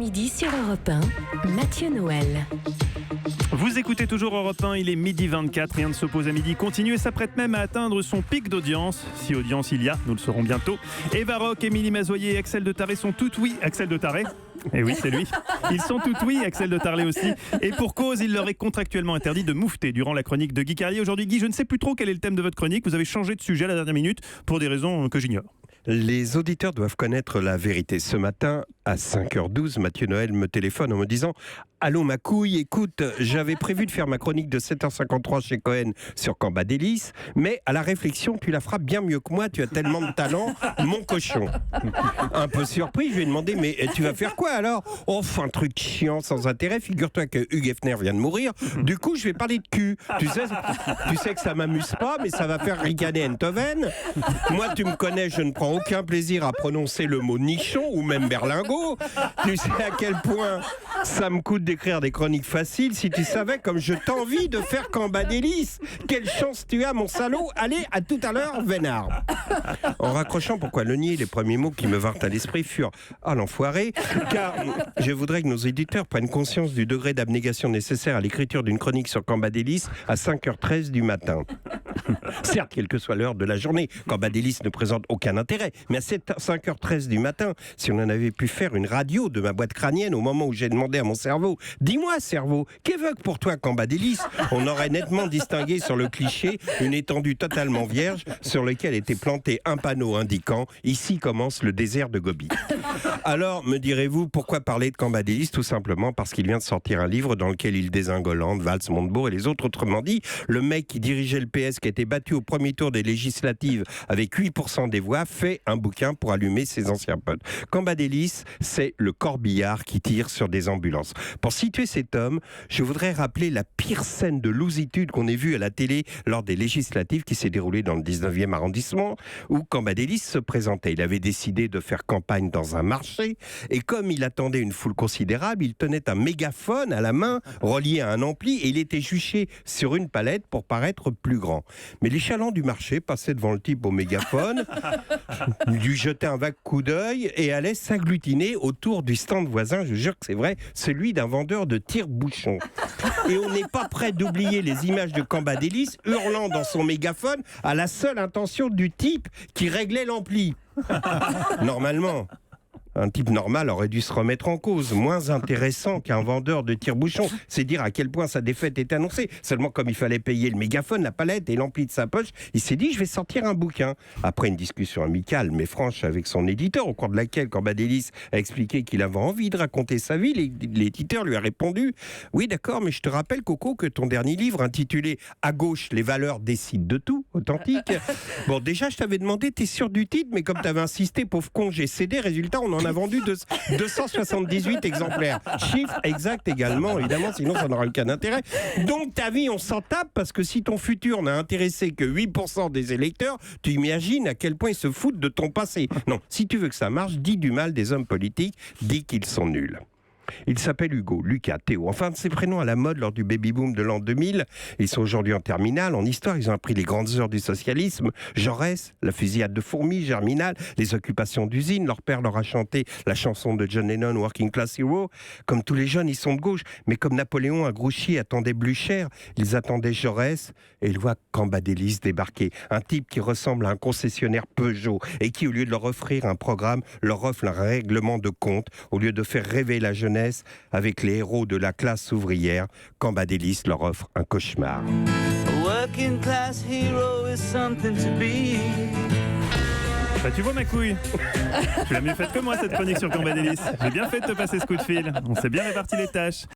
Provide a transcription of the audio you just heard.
midi sur Europe 1, Mathieu Noël. Vous écoutez toujours Europe 1, il est midi 24, rien ne s'oppose à midi, continue et s'apprête même à atteindre son pic d'audience. Si audience il y a, nous le saurons bientôt. Eva Rock, Émilie Mazoyer et Axel de Taré sont toutes oui. Axel de Taré. Eh oui, c'est lui. Ils sont toutes oui, Axel de Tarlé aussi. Et pour cause, il leur est contractuellement interdit de moufter durant la chronique de Guy Carlier. Aujourd'hui, Guy, je ne sais plus trop quel est le thème de votre chronique. Vous avez changé de sujet à la dernière minute pour des raisons que j'ignore. Les auditeurs doivent connaître la vérité. Ce matin, à 5h12, Mathieu Noël me téléphone en me disant « Allô ma couille, écoute, j'avais prévu de faire ma chronique de 7h53 chez Cohen sur Cambadélis, mais à la réflexion, tu la feras bien mieux que moi, tu as tellement de talent, mon cochon. » Un peu surpris, je lui ai demandé « Mais tu vas faire quoi alors ?»« Oh, un truc chiant, sans intérêt, figure-toi que Hugh Hefner vient de mourir, du coup je vais parler de cul. Tu sais que ça m'amuse pas, mais ça va faire ricaner Enthoven. Moi tu me connais, je ne prends aucun plaisir à prononcer le mot nichon ou même berlingot. Tu sais à quel point ça me coûte d'écrire des chroniques faciles. Si tu savais comme je t'envie de faire Cambadélis. Quelle chance tu as, mon salaud. Allez, à tout à l'heure, vénard. » En raccrochant, pourquoi le nier, les premiers mots qui me vinrent à l'esprit furent « Ah, l'enfoiré !» Car je voudrais que nos éditeurs prennent conscience du degré d'abnégation nécessaire à l'écriture d'une chronique sur Cambadélis à 5h13 du matin. Certes, quelle que soit l'heure de la journée, Cambadélis ne présente aucun intérêt. Mais à 5h13 du matin, si on en avait pu faire une radio de ma boîte crânienne au moment où j'ai demandé à mon cerveau « Dis-moi, cerveau, qu'évoque pour toi Cambadélis ?» on aurait nettement distingué sur le cliché une étendue totalement vierge sur laquelle était planté un panneau indiquant « Ici commence le désert de Gobi ». Alors, me direz-vous, pourquoi parler de Cambadélis ? Tout simplement parce qu'il vient de sortir un livre dans lequel il dézingue Hollande, Valls, Montebourg et les autres. Autrement dit, le mec qui dirigeait le PS, qui a été battu au premier tour des législatives avec 8% des voix, fait un bouquin pour allumer ses anciens potes. Cambadélis, c'est le corbillard qui tire sur des ambulances. Pour situer cet homme, je voudrais rappeler la pire scène de lousitude qu'on ait vue à la télé lors des législatives qui s'est déroulée dans le 19e arrondissement, où Cambadélis se présentait. Il avait décidé de faire campagne dans un marché, et comme il attendait une foule considérable, il tenait un mégaphone à la main, relié à un ampli, et il était juché sur une palette pour paraître plus grand. Mais les chalands du marché passaient devant le type au mégaphone, lui jetaient un vague coup d'œil et allaient s'agglutiner autour du stand voisin, je jure que c'est vrai, celui d'un vendeur de tire-bouchons. Et on n'est pas prêt d'oublier les images de Cambadélis hurlant dans son mégaphone à la seule intention du type qui réglait l'ampli. Normalement, un type normal aurait dû se remettre en cause. Moins intéressant qu'un vendeur de tire-bouchons. C'est dire à quel point sa défaite est annoncée. Seulement, comme il fallait payer le mégaphone, la palette et l'ampli de sa poche, il s'est dit, je vais sortir un bouquin. Après une discussion amicale, mais franche avec son éditeur, au cours de laquelle Cambadélis a expliqué qu'il avait envie de raconter sa vie, l'éditeur lui a répondu, oui d'accord, mais je te rappelle, Coco, que ton dernier livre, intitulé « À gauche, les valeurs décident de tout », authentique. Bon, déjà, je t'avais demandé, t'es sûr du titre, mais comme t'avais insisté, pauvre con, j'ai cédé. Résultat, on en a vendu 278 exemplaires. Chiffre exact également, évidemment, sinon ça n'aura aucun intérêt. Donc ta vie, on s'en tape, parce que si ton futur n'a intéressé que 8% des électeurs, tu imagines à quel point ils se foutent de ton passé. Non, si tu veux que ça marche, dis du mal des hommes politiques, dis qu'ils sont nuls. Il s'appelle Hugo, Lucas, Théo, enfin de ces prénoms à la mode lors du baby-boom de l'an 2000. Ils sont aujourd'hui en terminale. En histoire, ils ont appris les grandes heures du socialisme. Jaurès, la fusillade de fourmis, Germinal, les occupations d'usines. Leur père leur a chanté la chanson de John Lennon, Working Class Hero. Comme tous les jeunes, ils sont de gauche. Mais comme Napoléon à Grouchy attendait Blücher, ils attendaient Jaurès et ils voient Cambadélis débarquer. Un type qui ressemble à un concessionnaire Peugeot et qui, au lieu de leur offrir un programme, leur offre un règlement de compte. Au lieu de faire rêver la jeunesse avec les héros de la classe ouvrière, Cambadélis leur offre un cauchemar. Working class hero is something to be. Bah tu vois ma couille, tu l'as mieux faite que moi cette chronique sur Cambadélis. J'ai bien fait de te passer ce coup de fil, on s'est bien réparti les tâches.